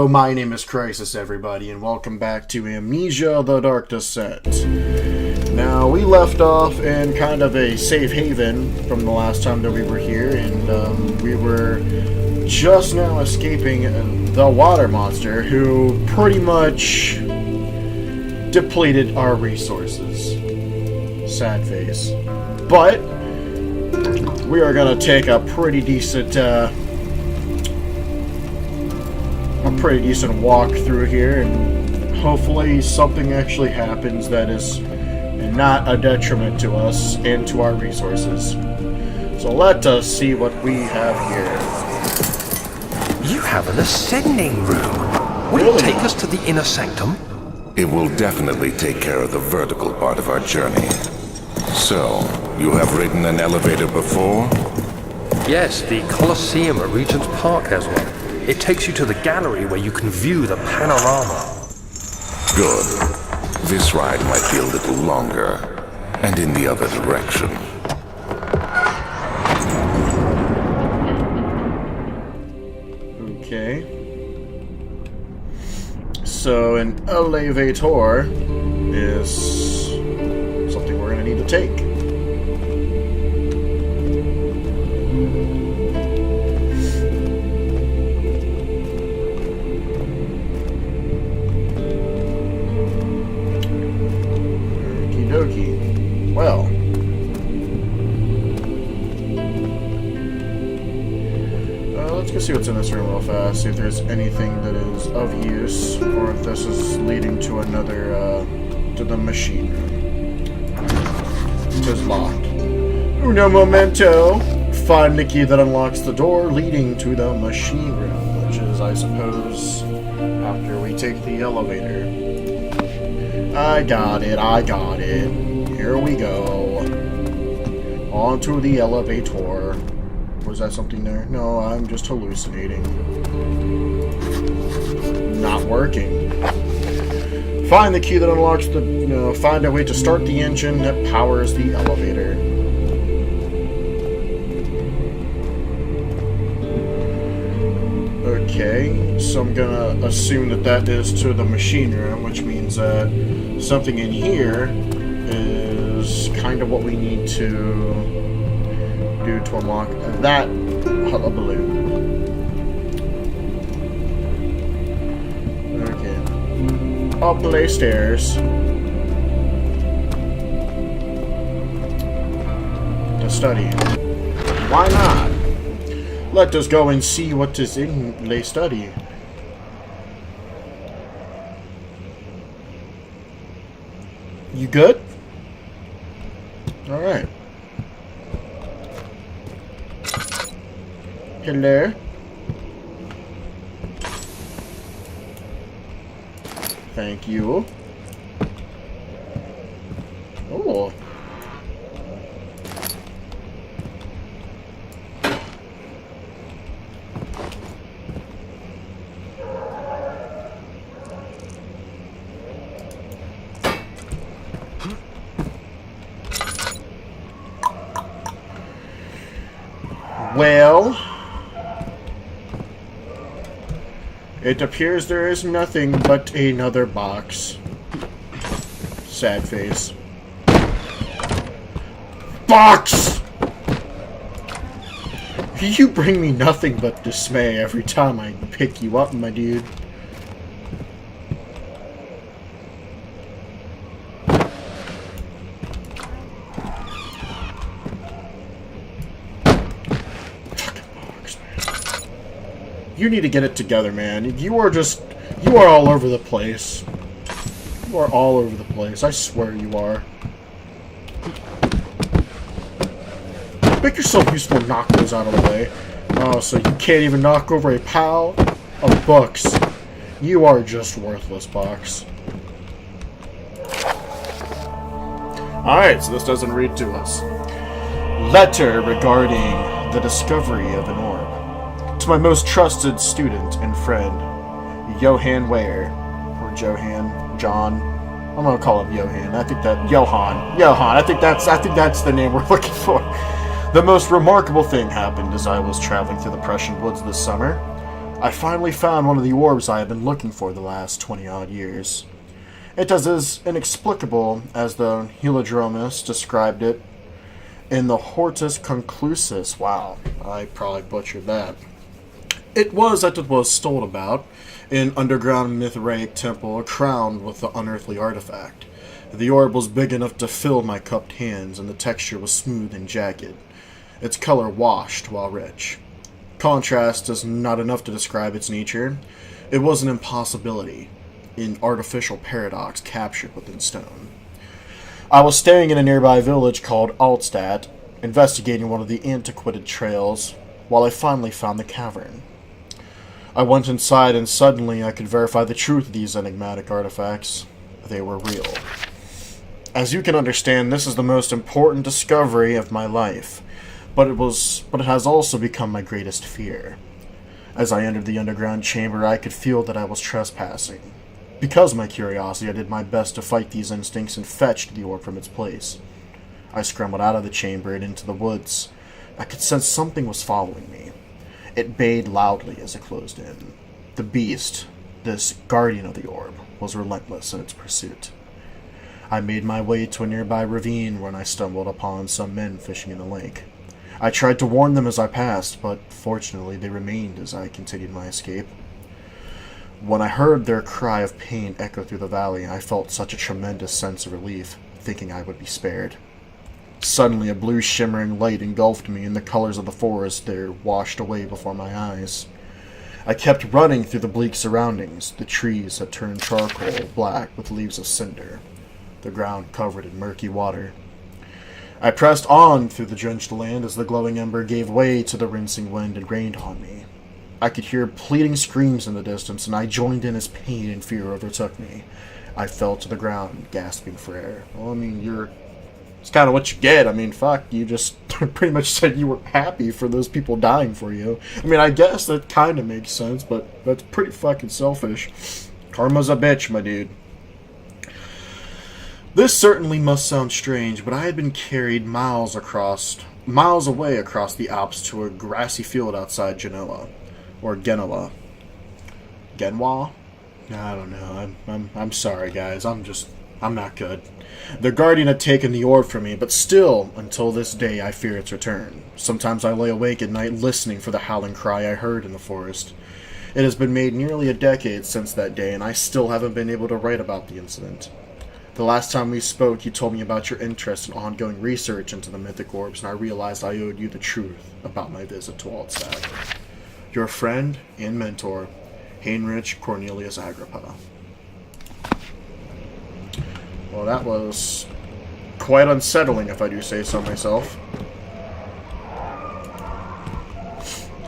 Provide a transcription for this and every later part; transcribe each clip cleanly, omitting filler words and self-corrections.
Hello, my name is Crisis, everybody, and welcome back to Amnesia, The Dark Descent. Now, we left off in kind of a safe haven from the last time that we were here, and we were just now escaping the water monster, who pretty much depleted our resources. Sad face. But we are gonna take a pretty decent walk through here, and hopefully something actually happens that is not a detriment to us and to our resources. So let us see what we have here. You have an ascending room. Will it take us to the inner sanctum? It will definitely take care of the vertical part of our journey. So, you have ridden an elevator before? Yes, the Colosseum at Regent's Park has one. It takes you to the gallery where you can view the panorama. Good. This ride might be a little longer, and in the other direction. Okay. So an elevator is something we're going to need to take. Well, let's go see what's in this room real fast, see if there's anything that is of use, or if this is leading to another, to the machine room. It is locked. Uno momento! Find the key that unlocks the door leading to the machine room, which is, I suppose, after we take the elevator. I got it. Here we go. Onto the elevator. Was that something there? No, I'm just hallucinating. Not working. Find the key that unlocks the... find a way to start the engine that powers the elevator. Okay, so I'm gonna assume that that is to the machine room, which means that something in here is kind of what we need to do to unlock that balloon. Okay. Up the stairs. To study. Why not? Let us go and see what is in the study. You good? Alright. Hello? Thank you. Oh. Well, it appears there is nothing but another box. Sad face. Box! You bring me nothing but dismay every time I pick you up, my dude. You need to get it together, man. You are all over the place. You are all over the place. I swear you are. Make yourself useful and knock those out of the way. Oh, so you can't even knock over a pile of books. You are just worthless, box. Alright, so this doesn't read to us. Letter regarding the discovery of an orb. To my most trusted student and friend, Johann Ware, or John. I'm gonna call him Johann. I think that's the name we're looking for. The most remarkable thing happened as I was traveling through the Prussian woods this summer. I finally found one of the orbs I have been looking for the last 20-odd years. It is as inexplicable as the Heyyyyoooo described it in the Hortus Conclusus. Wow, I probably butchered that. It was that it was told about an underground Mithraic temple crowned with the unearthly artifact. The orb was big enough to fill my cupped hands, and the texture was smooth and jagged. Its color washed while rich. Contrast is not enough to describe its nature. It was an impossibility, an artificial paradox captured within stone. I was staying in a nearby village called Altstadt, investigating one of the antiquated trails, while I finally found the cavern. I went inside, and suddenly I could verify the truth of these enigmatic artifacts. They were real. As you can understand, this is the most important discovery of my life, but it has also become my greatest fear. As I entered the underground chamber, I could feel that I was trespassing. Because of my curiosity, I did my best to fight these instincts and fetched the orb from its place. I scrambled out of the chamber and into the woods. I could sense something was following me. It bayed loudly as it closed in. The beast, this guardian of the orb, was relentless in its pursuit. I made my way to a nearby ravine when I stumbled upon some men fishing in the lake. I tried to warn them as I passed, but fortunately they remained as I continued my escape. When I heard their cry of pain echo through the valley, I felt such a tremendous sense of relief, thinking I would be spared. Suddenly, a blue shimmering light engulfed me, and the colors of the forest there washed away before my eyes. I kept running through the bleak surroundings. The trees had turned charcoal black with leaves of cinder, the ground covered in murky water. I pressed on through the drenched land as the glowing ember gave way to the rinsing wind and rained on me. I could hear pleading screams in the distance, and I joined in as pain and fear overtook me. I fell to the ground, gasping for air. Well, I mean, it's kind of what you get. I mean, fuck, you just pretty much said you were happy for those people dying for you. I mean, I guess that kind of makes sense, but that's pretty fucking selfish. Karma's a bitch, my dude. This certainly must sound strange, but I had been carried miles away across the Alps to a grassy field outside Genoa. Or Genoa. Genoa? I don't know. I'm sorry, guys. I'm not good. The Guardian had taken the orb from me, but still, until this day, I fear its return. Sometimes I lay awake at night listening for the howling cry I heard in the forest. It has been made nearly a decade since that day, and I still haven't been able to write about the incident. The last time we spoke, you told me about your interest in ongoing research into the mythic orbs, and I realized I owed you the truth about my visit to Altstadt. Your friend and mentor, Heinrich Cornelius Agrippa. Well, that was quite unsettling, if I do say so myself.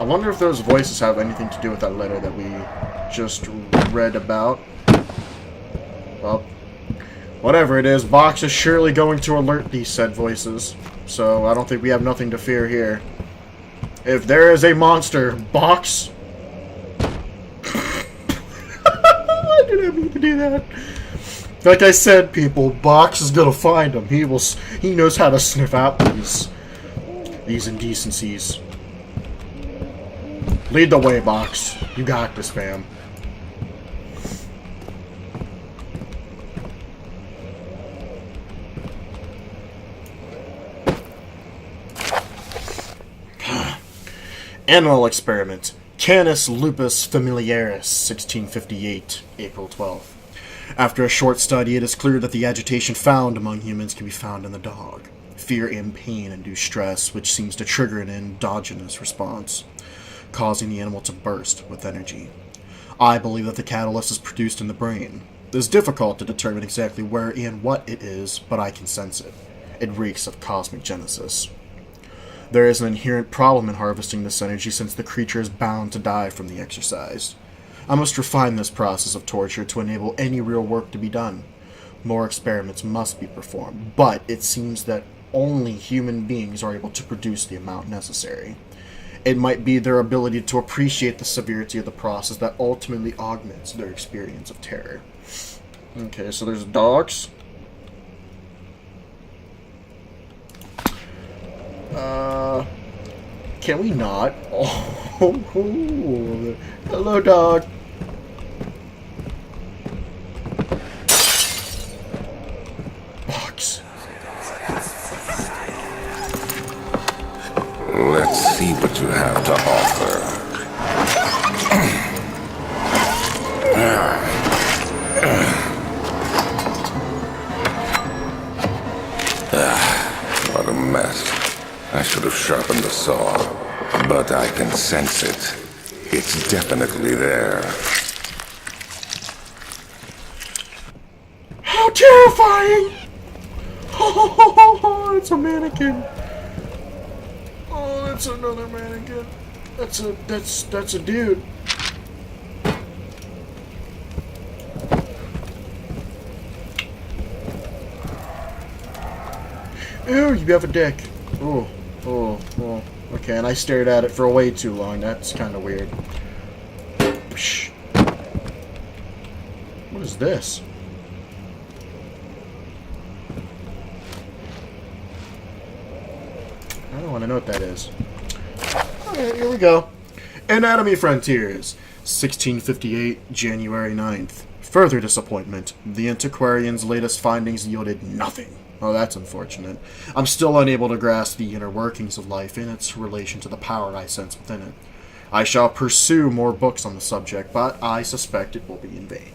I wonder if those voices have anything to do with that letter that we just read about. Well, whatever it is, Box is surely going to alert these said voices, so I don't think we have nothing to fear here. If there is a monster, Box... I didn't mean to do that. Like I said, people, Box is gonna find him. He knows how to sniff out these indecencies. Lead the way, Box. You got this, fam. Animal experiment. Canis lupus familiaris, 1658, April 12th. After a short study, it is clear that the agitation found among humans can be found in the dog. Fear and pain induce stress, which seems to trigger an endogenous response, causing the animal to burst with energy. I believe that the catalyst is produced in the brain. It is difficult to determine exactly where and what it is, but I can sense it. It reeks of cosmic genesis. There is an inherent problem in harvesting this energy since the creature is bound to die from the exercise. I must refine this process of torture to enable any real work to be done. More experiments must be performed, but it seems that only human beings are able to produce the amount necessary. It might be their ability to appreciate the severity of the process that ultimately augments their experience of terror. Okay, so there's dogs. Can we not? Oh. Oh, hello, dog. Box. Let's see what you have to offer. What a mess. I should have sharpened the saw, but I can sense it. It's definitely there. How terrifying! Oh, it's a mannequin. Oh, that's another mannequin. That's a dude. Ew, you have a dick. Oh. Okay, and I stared at it for way too long. That's kind of weird. Psh. What is this? I don't want to know what that is. Alright, here we go. Anatomy Frontiers, 1658, January 9th. Further disappointment. The antiquarian's latest findings yielded nothing. Oh, that's unfortunate. I'm still unable to grasp the inner workings of life in its relation to the power I sense within it. I shall pursue more books on the subject, but I suspect it will be in vain.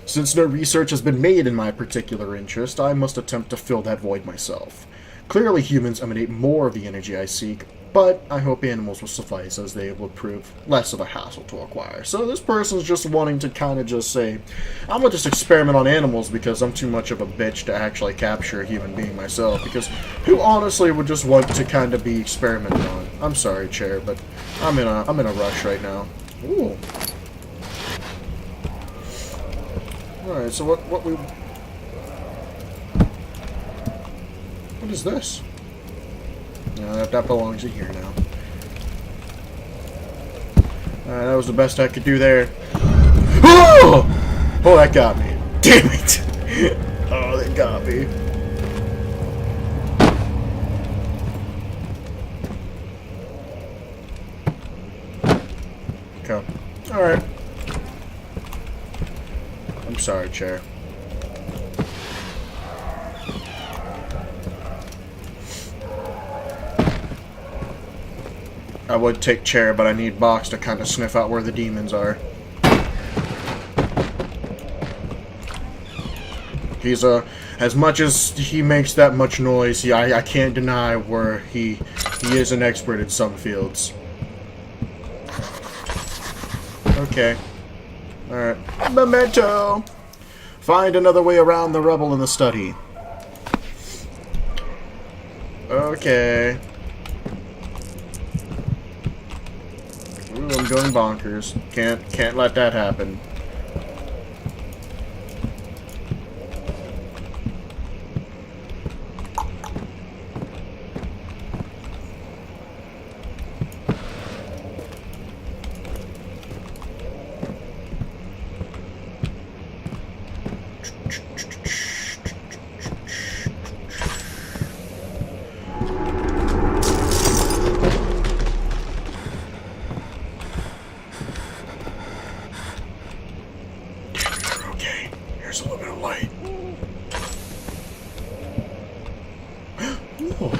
Since no research has been made in my particular interest, I must attempt to fill that void myself. Clearly humans emanate more of the energy I seek, but I hope animals will suffice, as they will prove less of a hassle to acquire. So this person's just wanting to kind of just say, I'm going to just experiment on animals because I'm too much of a bitch to actually capture a human being myself, because who honestly would just want to kind of be experimented on? I'm sorry, Chair, but I'm in a rush right now. Ooh. Alright, so what is this? No, that belongs in here now. Alright, that was the best I could do there. Oh! Oh, that got me. Damn it! Oh, that got me. Okay. Alright. I'm sorry, Chair. I would take Chair, but I need Box to kind of sniff out where the demons are. He's as much as he makes that much noise, I can't deny where he is an expert in some fields. Okay. Alright. Memento! Find another way around the rubble in the study. Okay. Ooh, I'm going bonkers. Can't let that happen. Okay, here's a little bit of light. Ooh.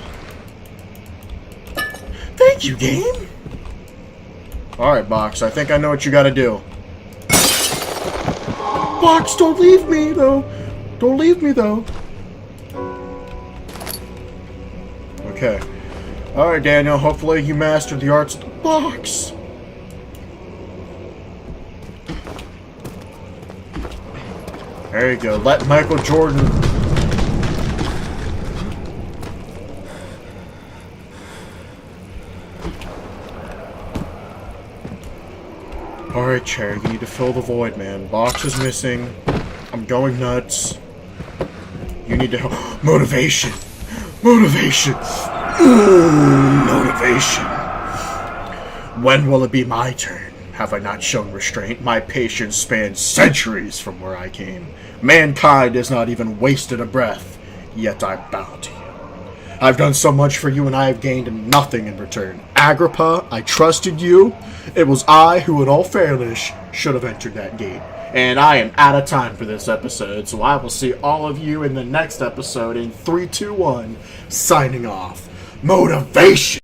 Thank you, game. Alright, Box, I think I know what you gotta do. Box, don't leave me, though. Don't leave me, though. Okay. Alright, Daniel, hopefully you mastered the arts of the box. There you go. Let Michael Jordan... Alright, Chair, you need to fill the void, man. Box is missing. I'm going nuts. You need to help. Motivation! Motivation! Ooh, motivation! When will it be my turn? Have I not shown restraint? My patience spans centuries from where I came. Mankind has not even wasted a breath, yet I bow to you. I've done so much for you and I have gained nothing in return. Agrippa, I trusted you. It was I who, in all fairness, should have entered that gate. And I am out of time for this episode, so I will see all of you in the next episode in 3, 2, 1, signing off. Motivation!